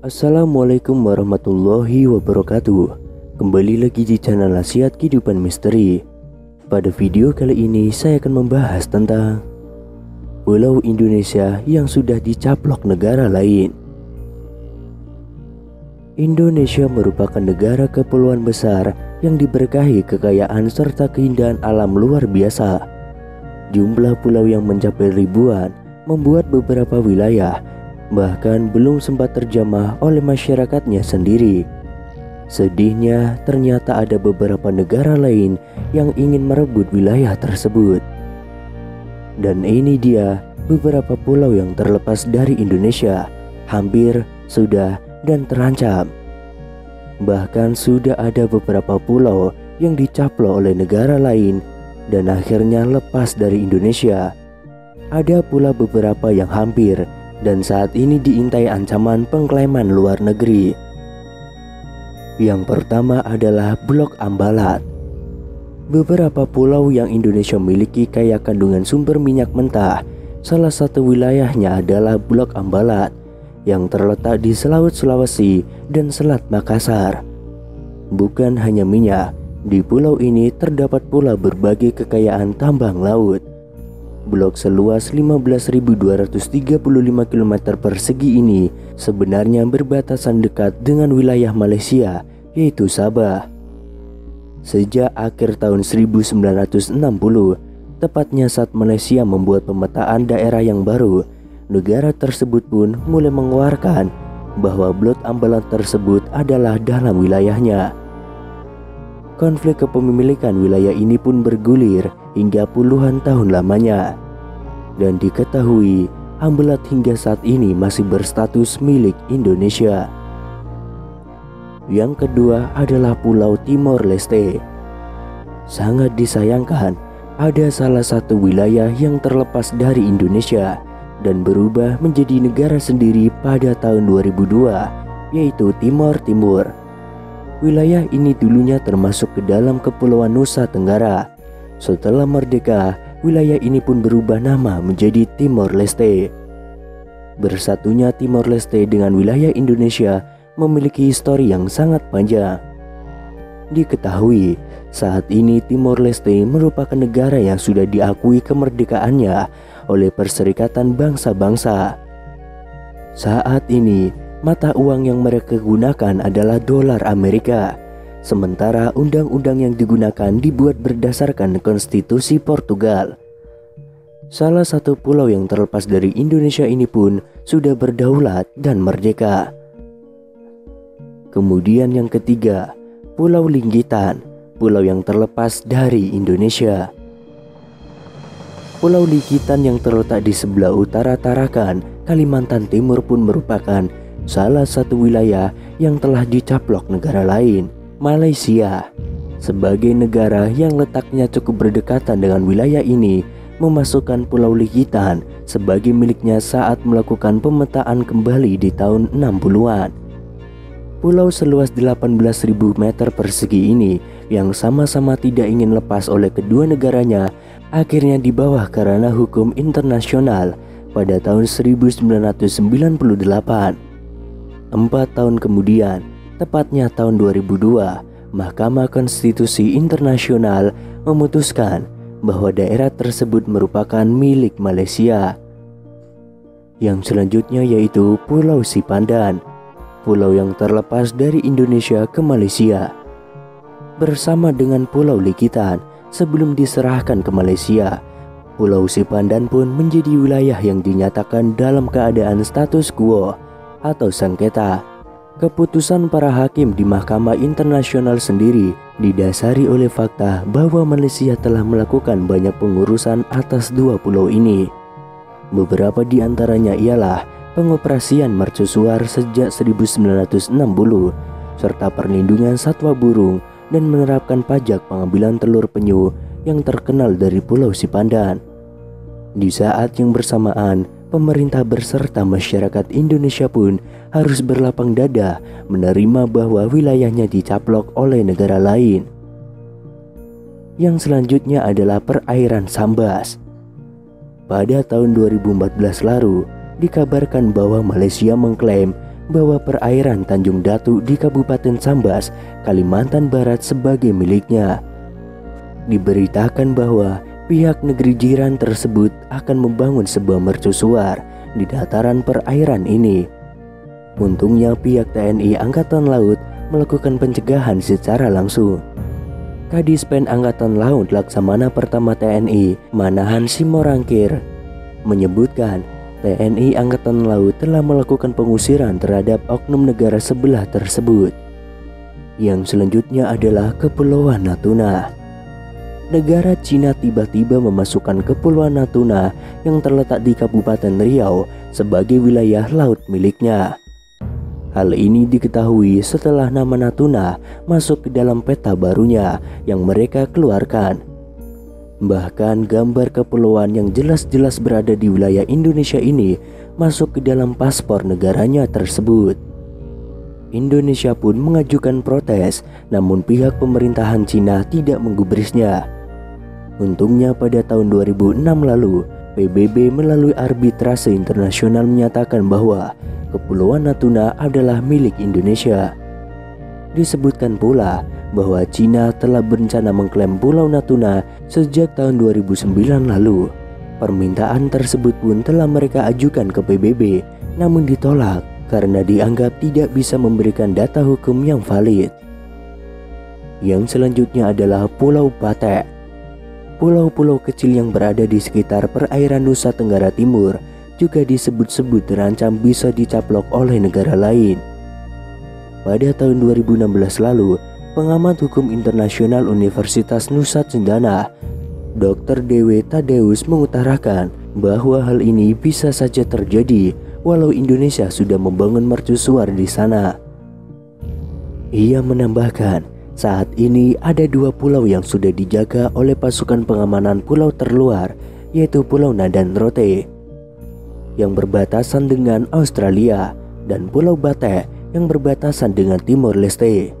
Assalamualaikum warahmatullahi wabarakatuh. Kembali lagi di channel Nasihat Kehidupan Misteri. Pada video kali ini saya akan membahas tentang Pulau Indonesia yang sudah dicaplok negara lain. Indonesia merupakan negara kepulauan besar yang diberkahi kekayaan serta keindahan alam luar biasa. Jumlah pulau yang mencapai ribuan membuat beberapa wilayah bahkan belum sempat terjamah oleh masyarakatnya sendiri. Sedihnya, ternyata ada beberapa negara lain yang ingin merebut wilayah tersebut. Dan ini dia beberapa pulau yang terlepas dari Indonesia, hampir, sudah, dan terancam. Bahkan sudah ada beberapa pulau yang dicaplok oleh negara lain dan akhirnya lepas dari Indonesia. Ada pula beberapa yang hampir dan saat ini diintai ancaman pengklaiman luar negeri. Yang pertama adalah Blok Ambalat. Beberapa pulau yang Indonesia miliki kaya kandungan sumber minyak mentah. Salah satu wilayahnya adalah Blok Ambalat yang terletak di Selaut Sulawesi dan Selat Makassar. Bukan hanya minyak, di pulau ini terdapat pula berbagai kekayaan tambang laut. Blok seluas 15.235 km persegi ini sebenarnya berbatasan dekat dengan wilayah Malaysia, yaitu Sabah. Sejak akhir tahun 1960, tepatnya saat Malaysia membuat pemetaan daerah yang baru, negara tersebut pun mulai mengeluarkan bahwa Blok Ambalat tersebut adalah dalam wilayahnya. Konflik kepemilikan wilayah ini pun bergulir hingga puluhan tahun lamanya. Dan diketahui Ambalat hingga saat ini masih berstatus milik Indonesia. Yang kedua adalah Pulau Timor Leste. Sangat disayangkan, ada salah satu wilayah yang terlepas dari Indonesia dan berubah menjadi negara sendiri pada tahun 2002, yaitu Timor Timur. Wilayah ini dulunya termasuk ke dalam Kepulauan Nusa Tenggara. Setelah merdeka, wilayah ini pun berubah nama menjadi Timor Leste. Bersatunya Timor Leste dengan wilayah Indonesia memiliki histori yang sangat panjang. Diketahui, saat ini Timor Leste merupakan negara yang sudah diakui kemerdekaannya oleh Perserikatan Bangsa-Bangsa. Saat ini, mata uang yang mereka gunakan adalah dolar Amerika. Sementara undang-undang yang digunakan dibuat berdasarkan konstitusi Portugal. Salah satu pulau yang terlepas dari Indonesia ini pun sudah berdaulat dan merdeka. Kemudian yang ketiga, Pulau Linggitan, pulau yang terlepas dari Indonesia. Pulau Linggitan yang terletak di sebelah utara Tarakan, Kalimantan Timur pun merupakan salah satu wilayah yang telah dicaplok negara lain, Malaysia. Sebagai negara yang letaknya cukup berdekatan dengan wilayah ini, memasukkan Pulau Linggitan sebagai miliknya saat melakukan pemetaan kembali di tahun 60-an. Pulau seluas 18.000 meter persegi ini yang sama-sama tidak ingin lepas oleh kedua negaranya akhirnya dibawa ke ranah hukum internasional pada tahun 1998. 4 tahun kemudian, tepatnya tahun 2002, Mahkamah Konstitusi Internasional memutuskan bahwa daerah tersebut merupakan milik Malaysia. Yang selanjutnya yaitu Pulau Sipandan, pulau yang terlepas dari Indonesia ke Malaysia. Bersama dengan Pulau Linggitan sebelum diserahkan ke Malaysia, Pulau Sipandan pun menjadi wilayah yang dinyatakan dalam keadaan status quo atau sengketa. Keputusan para hakim di Mahkamah Internasional sendiri didasari oleh fakta bahwa Malaysia telah melakukan banyak pengurusan atas dua pulau ini. Beberapa di antaranya ialah pengoperasian mercusuar sejak 1960 serta perlindungan satwa burung dan menerapkan pajak pengambilan telur penyu yang terkenal dari Pulau Sipandan. Di saat yang bersamaan, pemerintah berserta masyarakat Indonesia pun harus berlapang dada menerima bahwa wilayahnya dicaplok oleh negara lain. Yang selanjutnya adalah perairan Sambas. Pada tahun 2014 lalu, dikabarkan bahwa Malaysia mengklaim bahwa perairan Tanjung Datu di Kabupaten Sambas, Kalimantan Barat sebagai miliknya. Diberitakan bahwa pihak negeri jiran tersebut akan membangun sebuah mercusuar di dataran perairan ini. Untungnya pihak TNI Angkatan Laut melakukan pencegahan secara langsung. Kadispen Angkatan Laut Laksamana Pertama TNI Manahan Simorangkir menyebutkan TNI Angkatan Laut telah melakukan pengusiran terhadap oknum negara sebelah tersebut. Yang selanjutnya adalah Kepulauan Natuna. Negara Cina tiba-tiba memasukkan Kepulauan Natuna yang terletak di Kabupaten Riau sebagai wilayah laut miliknya. Hal ini diketahui setelah nama Natuna masuk ke dalam peta barunya yang mereka keluarkan. Bahkan gambar kepulauan yang jelas-jelas berada di wilayah Indonesia ini masuk ke dalam paspor negaranya tersebut. Indonesia pun mengajukan protes, namun pihak pemerintahan Cina tidak menggubrisnya. Untungnya pada tahun 2006 lalu, PBB melalui arbitrase internasional menyatakan bahwa Kepulauan Natuna adalah milik Indonesia. Disebutkan pula bahwa Cina telah berencana mengklaim Pulau Natuna sejak tahun 2009 lalu. Permintaan tersebut pun telah mereka ajukan ke PBB, namun ditolak karena dianggap tidak bisa memberikan data hukum yang valid. Yang selanjutnya adalah Pulau Batek. Pulau-pulau kecil yang berada di sekitar perairan Nusa Tenggara Timur juga disebut-sebut terancam bisa dicaplok oleh negara lain. Pada tahun 2016 lalu, pengamat hukum internasional Universitas Nusa Cendana, Dr. Dewe Tadeus mengutarakan bahwa hal ini bisa saja terjadi walau Indonesia sudah membangun mercusuar di sana. Ia menambahkan, saat ini ada 2 pulau yang sudah dijaga oleh pasukan pengamanan pulau terluar, yaitu Pulau Nadan Rote yang berbatasan dengan Australia dan Pulau Batek yang berbatasan dengan Timor Leste.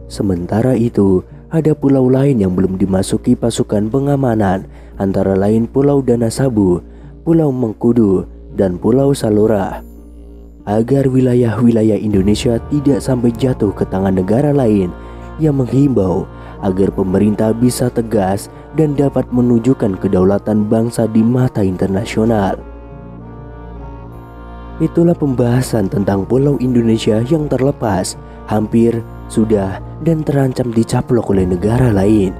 Sementara itu, ada pulau lain yang belum dimasuki pasukan pengamanan, antara lain Pulau Danasabu, Pulau Mengkudu, dan Pulau Salura. Agar wilayah-wilayah Indonesia tidak sampai jatuh ke tangan negara lain, ia menghimbau agar pemerintah bisa tegas dan dapat menunjukkan kedaulatan bangsa di mata internasional. Itulah pembahasan tentang Pulau Indonesia yang terlepas, hampir, sudah, dan terancam dicaplok oleh negara lain.